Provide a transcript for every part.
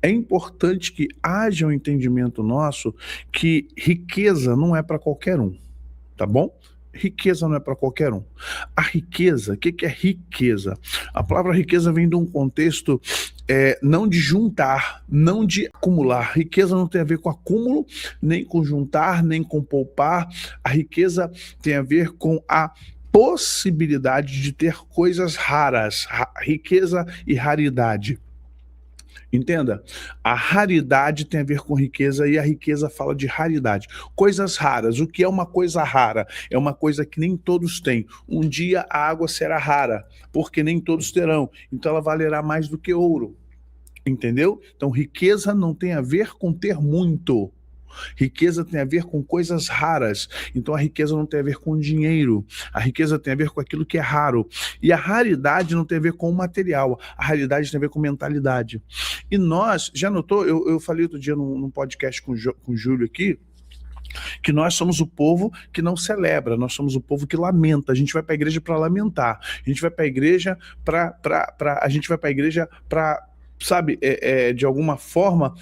É importante que haja um entendimento nosso que riqueza não é para qualquer um, tá bom? Riqueza não é para qualquer um. A riqueza, o que é riqueza? A palavra riqueza vem de um contexto não de juntar, não de acumular. Riqueza não tem a ver com acúmulo, nem com juntar, nem com poupar. A riqueza tem a ver com a possibilidade de ter coisas raras, riqueza e raridade. Entenda, a raridade tem a ver com riqueza e a riqueza fala de raridade. Coisas raras. O que é uma coisa rara? É uma coisa que nem todos têm. Um dia a água será rara, porque nem todos terão. Então ela valerá mais do que ouro. Entendeu? Então riqueza não tem a ver com ter muito. Riqueza tem a ver com coisas raras. Então a riqueza não tem a ver com dinheiro. A riqueza tem a ver com aquilo que é raro. E a raridade não tem a ver com o material. A raridade tem a ver com mentalidade. E nós, já notou, eu falei outro dia num podcast com o Júlio aqui, que nós somos o povo que não celebra, nós somos o povo que lamenta. A gente vai para a igreja para lamentar. A gente vai para a igreja para sabe, de alguma forma,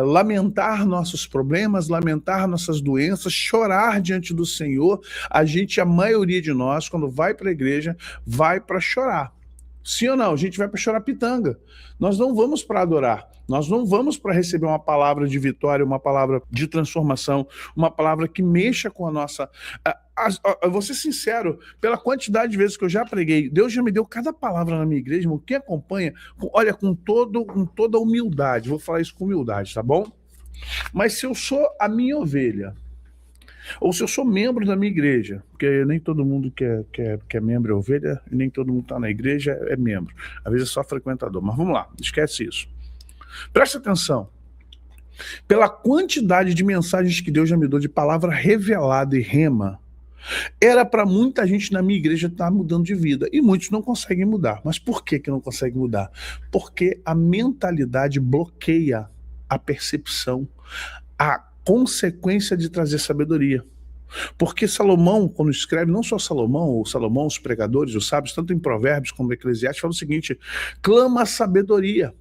lamentar nossos problemas, lamentar nossas doenças, chorar diante do Senhor. A maioria de nós, quando vai para a igreja, vai para chorar. Sim ou não? A gente vai para chorar pitanga. Nós não vamos para adorar. Nós não vamos para receber uma palavra de vitória, uma palavra de transformação, uma palavra que mexa com a nossa... Eu vou ser sincero, pela quantidade de vezes que eu já preguei, Deus já me deu cada palavra na minha igreja, irmão. Quem acompanha, olha, com toda humildade, vou falar isso com humildade, tá bom? Mas se eu sou a minha ovelha, ou se eu sou membro da minha igreja, porque nem todo mundo que é membro é ovelha, e nem todo mundo que está na igreja é membro. Às vezes é só frequentador, mas vamos lá, esquece isso. Presta atenção. Pela quantidade de mensagens que Deus já me deu de palavra revelada e rema, era para muita gente na minha igreja estar mudando de vida. E muitos não conseguem mudar. Mas por que não conseguem mudar? Porque a mentalidade bloqueia a percepção, a consequência de trazer sabedoria. Porque Salomão, quando escreve, não só Salomão, os pregadores, os sábios, tanto em Provérbios como em Eclesiastes, fala o seguinte: clama a sabedoria.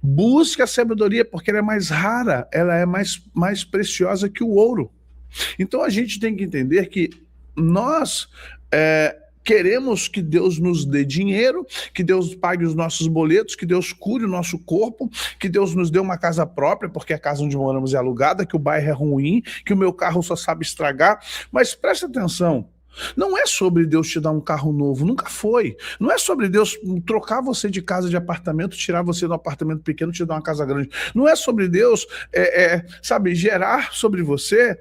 Busque a sabedoria porque ela é mais rara, ela é mais preciosa que o ouro. Então a gente tem que entender que nós queremos que Deus nos dê dinheiro, que Deus pague os nossos boletos, que Deus cure o nosso corpo, que Deus nos dê uma casa própria, porque a casa onde moramos é alugada, que o bairro é ruim, que o meu carro só sabe estragar. Mas presta atenção, não é sobre Deus te dar um carro novo, nunca foi. Não é sobre Deus trocar você de casa de apartamento, tirar você do apartamento pequeno e te dar uma casa grande. Não é sobre Deus, sabe, gerar sobre você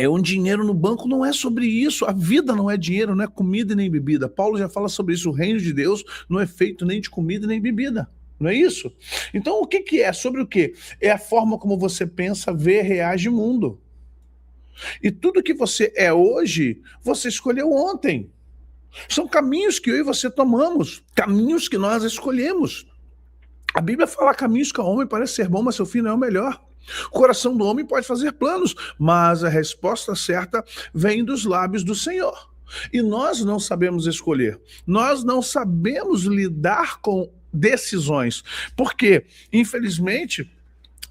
um dinheiro no banco. Não é sobre isso. A vida não é dinheiro, não é comida e nem bebida. Paulo já fala sobre isso. O reino de Deus não é feito nem de comida nem bebida. Não é isso? Então o que é? Sobre o quê? É a forma como você pensa, vê, reage ao mundo. E tudo que você é hoje, você escolheu ontem. São caminhos que eu e você tomamos, caminhos que nós escolhemos. A Bíblia fala caminhos que ao homem parece ser bom, mas seu fim não é o melhor. O coração do homem pode fazer planos, mas a resposta certa vem dos lábios do Senhor. E nós não sabemos escolher, nós não sabemos lidar com decisões, porque, infelizmente,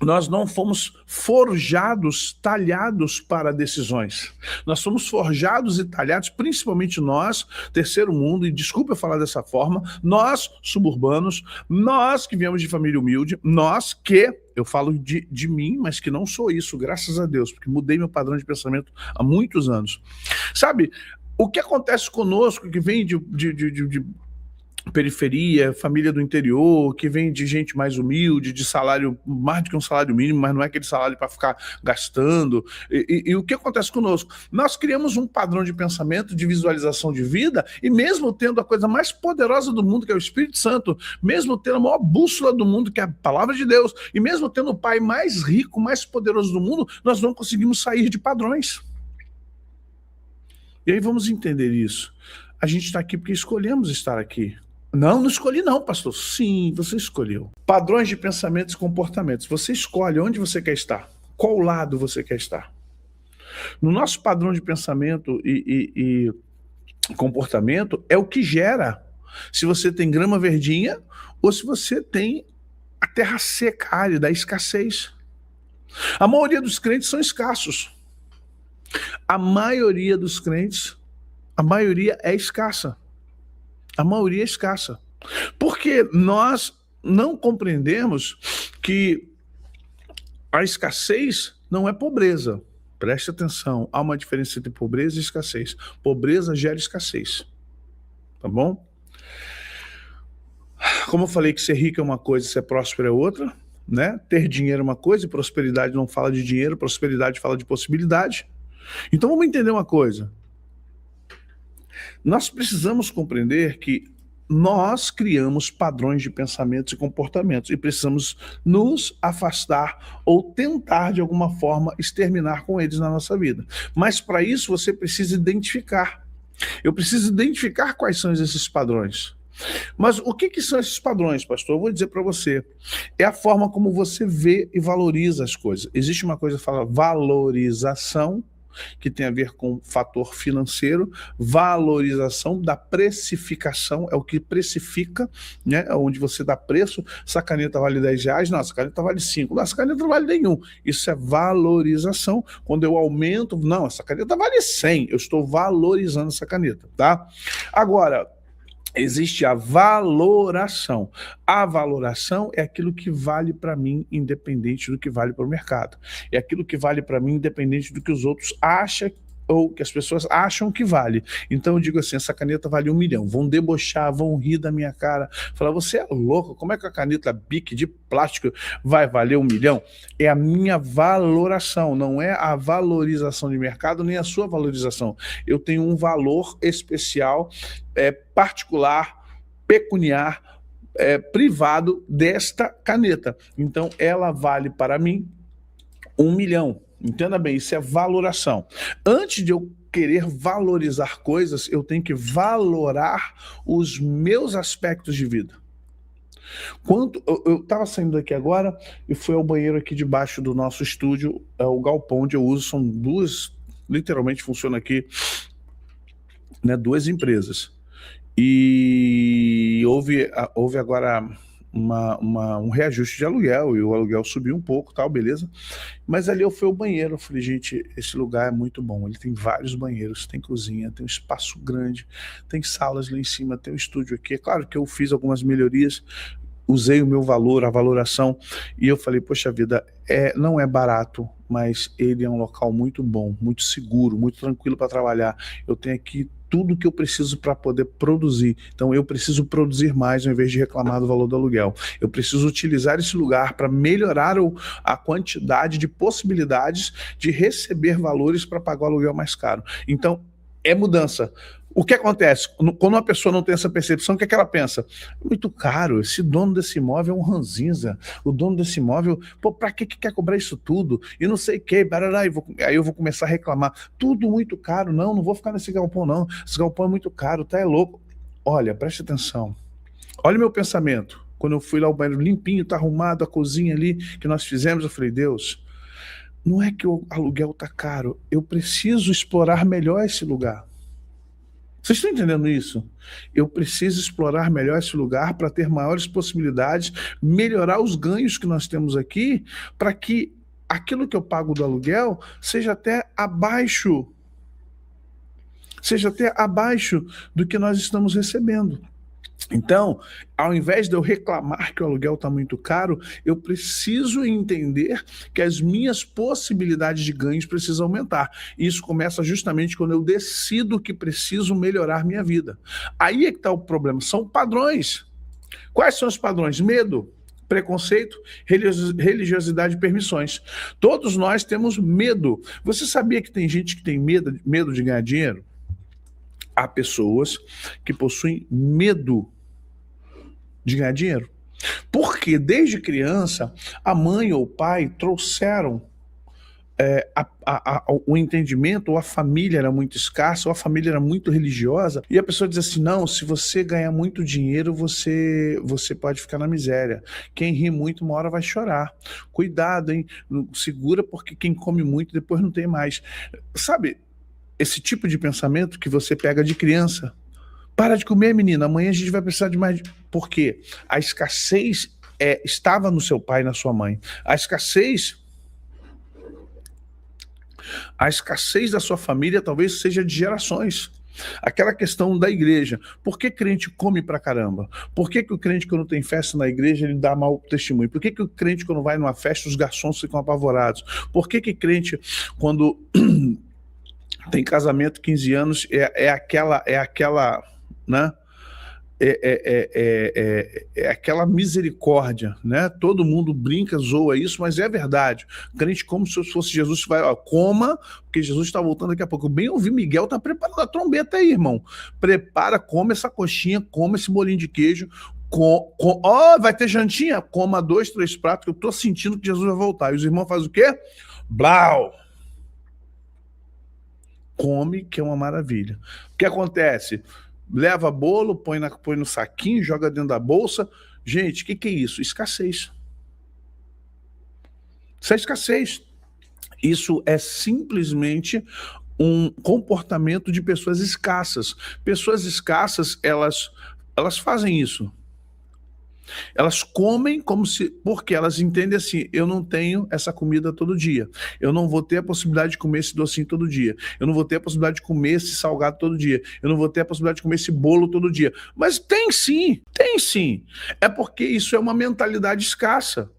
nós não fomos forjados, talhados para decisões. Nós fomos forjados e talhados, principalmente nós, terceiro mundo, e desculpa eu falar dessa forma, nós suburbanos, nós que viemos de família humilde, nós que, eu falo de mim, mas que não sou isso, graças a Deus, porque mudei meu padrão de pensamento há muitos anos. Sabe, o que acontece conosco, que vem de periferia, família do interior, que vem de gente mais humilde, de salário, mais do que um salário mínimo, mas não é aquele salário para ficar gastando. E o que acontece conosco? Nós criamos um padrão de pensamento, de visualização de vida, e mesmo tendo a coisa mais poderosa do mundo, que é o Espírito Santo, mesmo tendo a maior bússola do mundo, que é a palavra de Deus, e mesmo tendo o pai mais rico, mais poderoso do mundo, nós não conseguimos sair de padrões. E aí vamos entender isso. A gente está aqui porque escolhemos estar aqui. Não, não escolhi não, pastor. Sim, você escolheu. Padrões de pensamentos e comportamentos. Você escolhe onde você quer estar. Qual lado você quer estar. No nosso padrão de pensamento e comportamento é o que gera se você tem grama verdinha ou se você tem a terra seca, árida, a escassez. A maioria dos crentes são escassos. A maioria dos crentes, a maioria é escassa. A maioria é escassa. Porque nós não compreendemos que a escassez não é pobreza. Preste atenção, há uma diferença entre pobreza e escassez. Pobreza gera escassez. Tá bom? Como eu falei que ser rico é uma coisa e ser próspero é outra, né? Ter dinheiro é uma coisa e prosperidade não fala de dinheiro, prosperidade fala de possibilidade. Então vamos entender uma coisa. Nós precisamos compreender que nós criamos padrões de pensamentos e comportamentos e precisamos nos afastar ou tentar de alguma forma exterminar com eles na nossa vida. Mas para isso você precisa identificar. Eu preciso identificar quais são esses padrões. Mas o que são esses padrões, pastor? Eu vou dizer para você. É a forma como você vê e valoriza as coisas. Existe uma coisa que fala valorização, que tem a ver com fator financeiro, valorização da precificação, é o que precifica, né? Onde você dá preço, essa caneta vale R$10, não, essa caneta vale 5, não, essa caneta não vale nenhum. Isso é valorização. Quando eu aumento, não, essa caneta vale 100, eu estou valorizando essa caneta, tá? Agora, existe a valoração. A valoração é aquilo que vale para mim, independente do que vale para o mercado. É aquilo que vale para mim, independente do que os outros acham ou que as pessoas acham que vale. Então eu digo assim, essa caneta vale 1 milhão. Vão debochar, vão rir da minha cara. Falar, você é louco, como é que a caneta Bic de plástico vai valer 1 milhão? É a minha valoração, não é a valorização de mercado, nem a sua valorização. Eu tenho um valor especial, particular, pecuniar, privado desta caneta. Então ela vale para mim 1 milhão. Entenda bem, isso é valoração. Antes de eu querer valorizar coisas, eu tenho que valorar os meus aspectos de vida. Quando eu estava saindo daqui agora e fui ao banheiro aqui debaixo do nosso estúdio, o galpão onde eu uso, são duas, literalmente funciona aqui, né, 2 empresas. E houve agora um reajuste de aluguel, e o aluguel subiu um pouco, tal, beleza. Mas ali eu fui ao banheiro, eu falei, gente, esse lugar é muito bom, ele tem vários banheiros, tem cozinha, tem um espaço grande, tem salas lá em cima, tem um estúdio aqui. É claro que eu fiz algumas melhorias, usei o meu valor, a valoração, e eu falei, poxa vida, não é barato, mas ele é um local muito bom, muito seguro, muito tranquilo para trabalhar. Eu tenho aqui tudo que eu preciso para poder produzir. Então eu preciso produzir mais ao invés de reclamar do valor do aluguel. Eu preciso utilizar esse lugar para melhorar a quantidade de possibilidades de receber valores para pagar o aluguel mais caro. Então é mudança. O que acontece? Quando uma pessoa não tem essa percepção, o que é que ela pensa? É muito caro, esse dono desse imóvel é um ranzinza, o dono desse imóvel, pô, pra que quer cobrar isso tudo? E não sei o que, aí eu vou começar a reclamar, tudo muito caro, não vou ficar nesse galpão não, esse galpão é muito caro, tá, é louco. Olha, preste atenção, olha o meu pensamento, quando eu fui lá, o banheiro limpinho, tá arrumado, a cozinha ali, que nós fizemos, eu falei, Deus, não é que o aluguel tá caro, eu preciso explorar melhor esse lugar. Vocês estão entendendo isso? Eu preciso explorar melhor esse lugar para ter maiores possibilidades, melhorar os ganhos que nós temos aqui, para que aquilo que eu pago do aluguel seja até abaixo do que nós estamos recebendo. Então, ao invés de eu reclamar que o aluguel está muito caro, eu preciso entender que as minhas possibilidades de ganhos precisam aumentar. E isso começa justamente quando eu decido que preciso melhorar minha vida. Aí é que está o problema, são padrões. Quais são os padrões? Medo, preconceito, religiosidade e permissões. Todos nós temos medo. Você sabia que tem gente que tem medo de ganhar dinheiro? Há pessoas que possuem medo de ganhar dinheiro. Porque desde criança, a mãe ou o pai trouxeram o entendimento, ou a família era muito escassa, ou a família era muito religiosa, e a pessoa diz assim, não, se você ganhar muito dinheiro, você pode ficar na miséria. Quem ri muito, uma hora vai chorar. Cuidado, hein? Segura, porque quem come muito, depois não tem mais. Sabe, esse tipo de pensamento que você pega de criança. Para de comer, menina, amanhã a gente vai precisar de mais. Por quê? A escassez estava no seu pai e na sua mãe. A escassez da sua família talvez seja de gerações. Aquela questão da igreja. Por que crente come pra caramba? Por que o crente, quando tem festa na igreja, ele dá mau testemunho? Por que o crente, quando vai numa festa, os garçons ficam apavorados? Por que crente, quando tem casamento, 15 anos, é aquela, né? É aquela misericórdia, né? Todo mundo brinca, zoa isso, mas é verdade. O crente, como se fosse Jesus, vai, ó, coma, porque Jesus está voltando daqui a pouco. Eu bem ouvi, Miguel tá preparando a trombeta aí, irmão. Prepara, come essa coxinha, come esse bolinho de queijo, vai ter jantinha? Coma 2, 3 pratos, que eu tô sentindo que Jesus vai voltar. E os irmãos fazem o quê? Blau! Come, que é uma maravilha. O que acontece? Leva bolo, põe no saquinho, joga dentro da bolsa. Gente, o que é isso? Escassez. Isso é escassez. Isso é simplesmente um comportamento de pessoas escassas. Pessoas escassas, elas fazem isso. Elas comem como se... Porque elas entendem assim, eu não tenho essa comida todo dia. Eu não vou ter a possibilidade de comer esse docinho todo dia. Eu não vou ter a possibilidade de comer esse salgado todo dia. Eu não vou ter a possibilidade de comer esse bolo todo dia. Mas tem sim, tem sim. É porque isso é uma mentalidade escassa.